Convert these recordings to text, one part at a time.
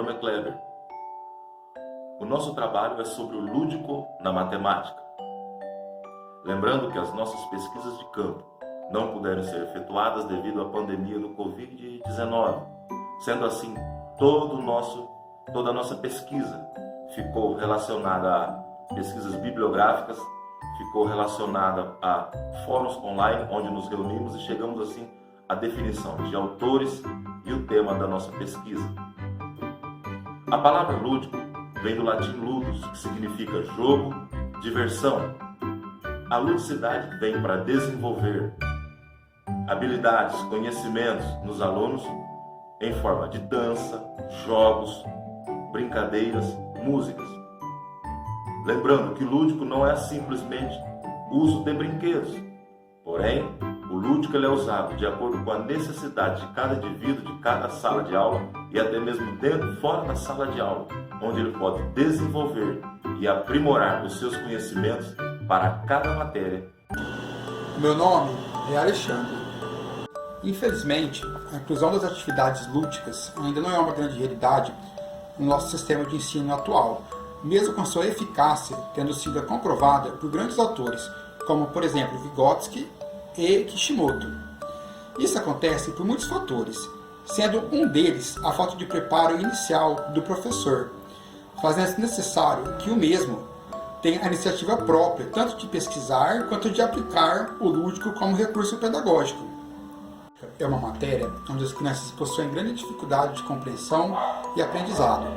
nome é Kleber. O nosso trabalho é sobre o lúdico na matemática. Lembrando que as nossas pesquisas de campo não puderam ser efetuadas devido à pandemia do Covid-19. Sendo assim, toda a nossa pesquisa ficou relacionada a pesquisas bibliográficas, ficou relacionada a fóruns online, onde nos reunimos e chegamos assim à definição de autores e o tema da nossa pesquisa. A palavra lúdico vem do latim ludus, que significa jogo, diversão. A ludicidade vem para desenvolver habilidades, conhecimentos nos alunos em forma de dança, jogos, brincadeiras, músicas. Lembrando que o lúdico não é simplesmente uso de brinquedos, porém, o lúdico é usado de acordo com a necessidade de cada indivíduo, de cada sala de aula e até mesmo dentro e fora da sala de aula, onde ele pode desenvolver e aprimorar os seus conhecimentos para cada matéria. Meu nome é Alexandre. Infelizmente, a inclusão das atividades lúdicas ainda não é uma grande realidade no nosso sistema de ensino atual, mesmo com sua eficácia tendo sido comprovada por grandes autores, como por exemplo Vygotsky e Kishimoto. Isso acontece por muitos fatores, sendo um deles a falta de preparo inicial do professor, fazendo necessário que o mesmo tenha a iniciativa própria, tanto de pesquisar quanto de aplicar o lúdico como recurso pedagógico. É uma matéria onde as crianças possuem grande dificuldade de compreensão e aprendizado.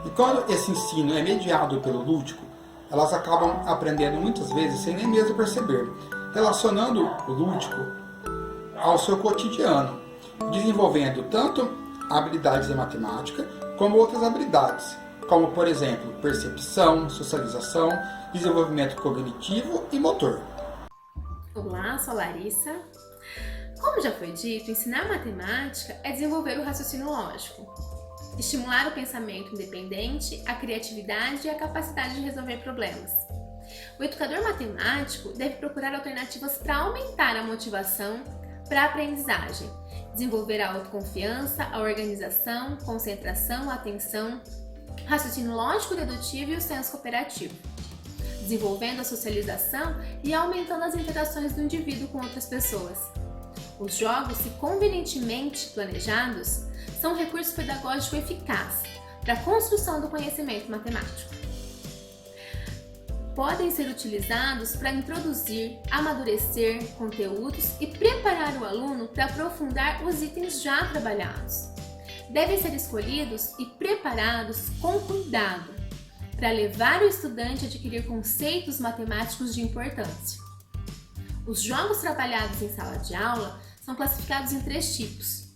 E quando esse ensino é mediado pelo lúdico, elas acabam aprendendo muitas vezes sem nem mesmo perceber, relacionando o lúdico ao seu cotidiano, desenvolvendo tanto habilidades em matemática como outras habilidades, como por exemplo percepção, socialização, desenvolvimento cognitivo e motor. Olá, sou a Larissa. Como já foi dito, ensinar matemática é desenvolver o raciocínio lógico, estimular o pensamento independente, a criatividade e a capacidade de resolver problemas. O educador matemático deve procurar alternativas para aumentar a motivação para a aprendizagem, desenvolver a autoconfiança, a organização, concentração, atenção, raciocínio lógico-dedutivo e o senso cooperativo, desenvolvendo a socialização e aumentando as interações do indivíduo com outras pessoas. Os jogos, se convenientemente planejados, são um recurso pedagógico eficaz para a construção do conhecimento matemático. Podem ser utilizados para introduzir, amadurecer conteúdos e preparar o aluno para aprofundar os itens já trabalhados. Devem ser escolhidos e preparados com cuidado para levar o estudante a adquirir conceitos matemáticos de importância. Os jogos trabalhados em sala de aula são classificados em 3 tipos.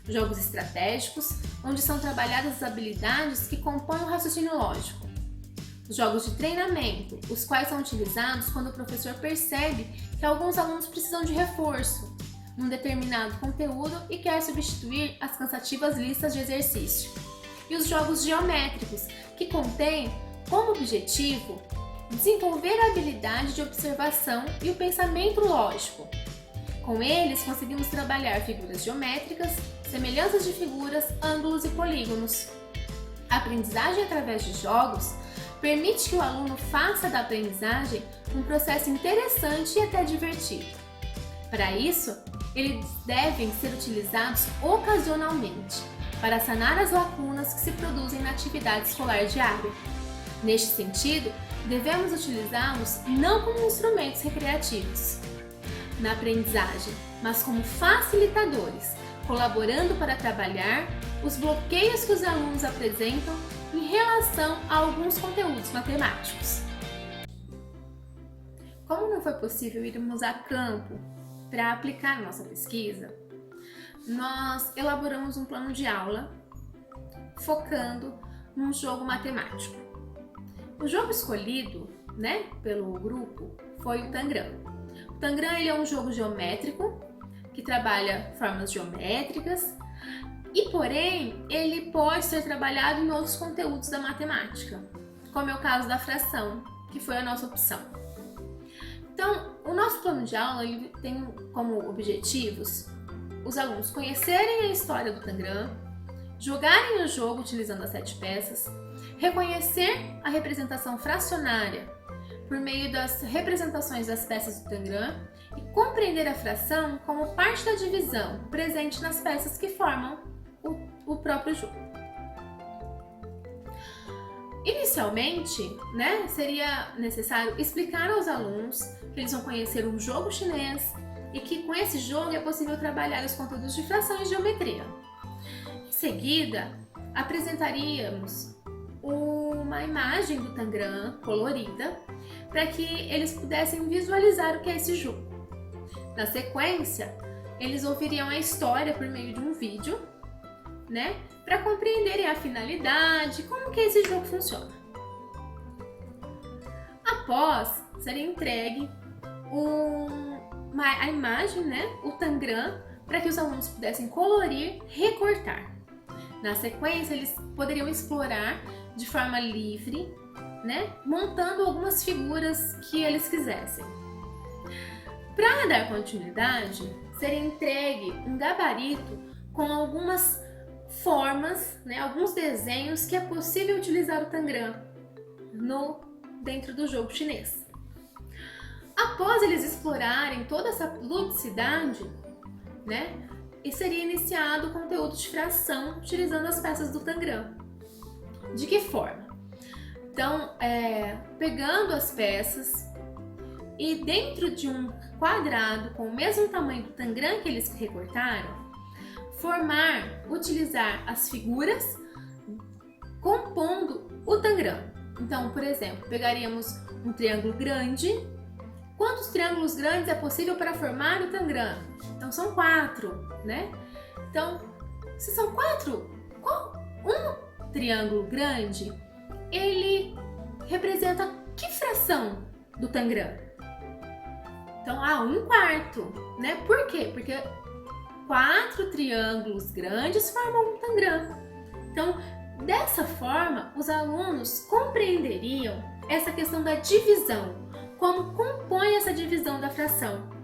Jogos estratégicos, onde são trabalhadas as habilidades que compõem o raciocínio lógico. Os jogos de treinamento, os quais são utilizados quando o professor percebe que alguns alunos precisam de reforço num determinado conteúdo e quer substituir as cansativas listas de exercício. E os jogos geométricos, que contêm como objetivo desenvolver a habilidade de observação e o pensamento lógico. Com eles, conseguimos trabalhar figuras geométricas, semelhanças de figuras, ângulos e polígonos. A aprendizagem através de jogos permite que o aluno faça da aprendizagem um processo interessante e até divertido. Para isso, eles devem ser utilizados ocasionalmente, para sanar as lacunas que se produzem na atividade escolar diária. Neste sentido, devemos utilizá-los não como instrumentos recreativos na aprendizagem, mas como facilitadores, colaborando para trabalhar os bloqueios que os alunos apresentam em relação a alguns conteúdos matemáticos. Como não foi possível irmos a campo para aplicar nossa pesquisa, nós elaboramos um plano de aula focando num jogo matemático. O jogo escolhido, pelo grupo foi o Tangram. O Tangram ele é um jogo geométrico que trabalha formas geométricas e, porém, ele pode ser trabalhado em outros conteúdos da matemática, como é o caso da fração, que foi a nossa opção. Então, o nosso plano de aula ele tem como objetivos os alunos conhecerem a história do Tangram, jogarem o jogo utilizando as 7 peças, reconhecer a representação fracionária por meio das representações das peças do Tangram e compreender a fração como parte da divisão presente nas peças que formam o próprio jogo. Inicialmente, seria necessário explicar aos alunos que eles vão conhecer um jogo chinês e que com esse jogo é possível trabalhar os conteúdos de fração e geometria. Em seguida, apresentaríamos uma imagem do Tangram colorida para que eles pudessem visualizar o que é esse jogo. Na sequência, eles ouviriam a história por meio de um vídeo, para compreenderem a finalidade, como que esse jogo funciona. Após, seria entregue a imagem, o Tangram, para que os alunos pudessem colorir, recortar. Na sequência, eles poderiam explorar de forma livre, montando algumas figuras que eles quisessem. Para dar continuidade, seria entregue um gabarito com algumas formas, alguns desenhos que é possível utilizar o Tangram dentro do jogo chinês. Após eles explorarem toda essa ludicidade, e seria iniciado o conteúdo de fração utilizando as peças do Tangram. De que forma? Então, pegando as peças e dentro de um quadrado com o mesmo tamanho do Tangram que eles recortaram, utilizar as figuras compondo o Tangram. Então, por exemplo, pegaríamos um triângulo grande. Quantos triângulos grandes é possível para formar o Tangram? Então, são 4, Então, se são 4, um triângulo grande, ele representa que fração do Tangram? Então, 1/4, Por quê? Porque 4 triângulos grandes formam um Tangram. Então, dessa forma, os alunos compreenderiam essa questão da divisão, como compõe essa divisão da fração.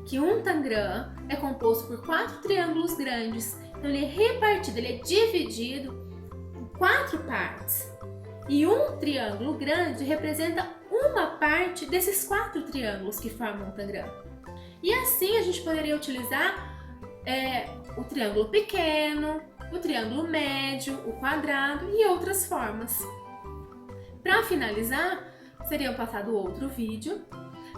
Que um Tangram é composto por 4 triângulos grandes, então ele é repartido, ele é dividido em 4 partes. E um triângulo grande representa uma parte desses 4 triângulos que formam o Tangram. E assim a gente poderia utilizar o triângulo pequeno, o triângulo médio, o quadrado e outras formas. Para finalizar, seria passado outro vídeo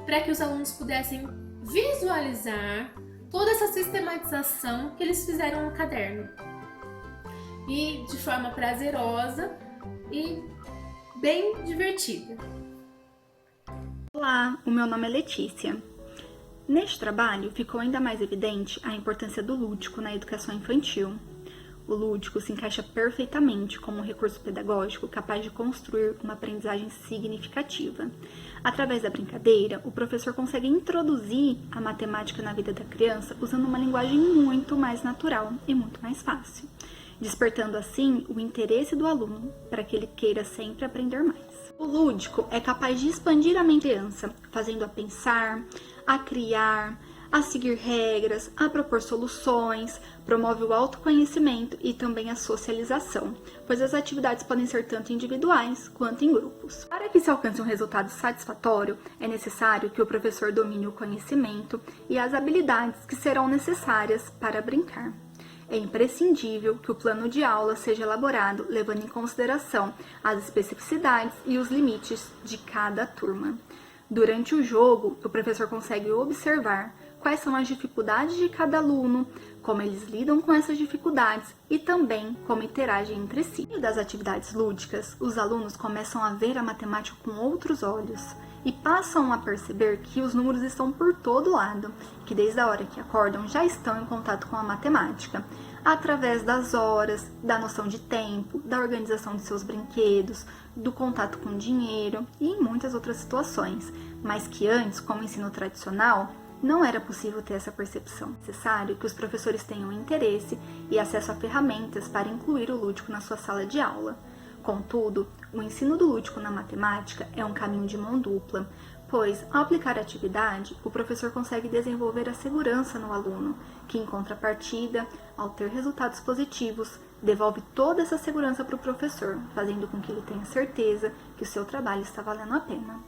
para que os alunos pudessem visualizar toda essa sistematização que eles fizeram no caderno. E de forma prazerosa e bem divertida. Olá, o meu nome é Letícia. Neste trabalho, ficou ainda mais evidente a importância do lúdico na educação infantil. O lúdico se encaixa perfeitamente como um recurso pedagógico capaz de construir uma aprendizagem significativa. Através da brincadeira, o professor consegue introduzir a matemática na vida da criança usando uma linguagem muito mais natural e muito mais fácil, despertando assim o interesse do aluno para que ele queira sempre aprender mais. O lúdico é capaz de expandir a mente da criança, fazendo-a pensar, a criar, a seguir regras, a propor soluções, promove o autoconhecimento e também a socialização, pois as atividades podem ser tanto individuais quanto em grupos. Para que se alcance um resultado satisfatório, é necessário que o professor domine o conhecimento e as habilidades que serão necessárias para brincar. É imprescindível que o plano de aula seja elaborado levando em consideração as especificidades e os limites de cada turma. Durante o jogo, o professor consegue observar quais são as dificuldades de cada aluno, como eles lidam com essas dificuldades e também como interagem entre si. No meio das atividades lúdicas, os alunos começam a ver a matemática com outros olhos e passam a perceber que os números estão por todo lado, que desde a hora que acordam já estão em contato com a matemática, através das horas, da noção de tempo, da organização de seus brinquedos, do contato com o dinheiro e em muitas outras situações, mas que antes, como ensino tradicional, não era possível ter essa percepção. É necessário que os professores tenham interesse e acesso a ferramentas para incluir o lúdico na sua sala de aula. Contudo, o ensino do lúdico na matemática é um caminho de mão dupla, pois, ao aplicar a atividade, o professor consegue desenvolver a segurança no aluno, que, em contrapartida, ao ter resultados positivos, devolve toda essa segurança para o professor, fazendo com que ele tenha certeza que o seu trabalho está valendo a pena.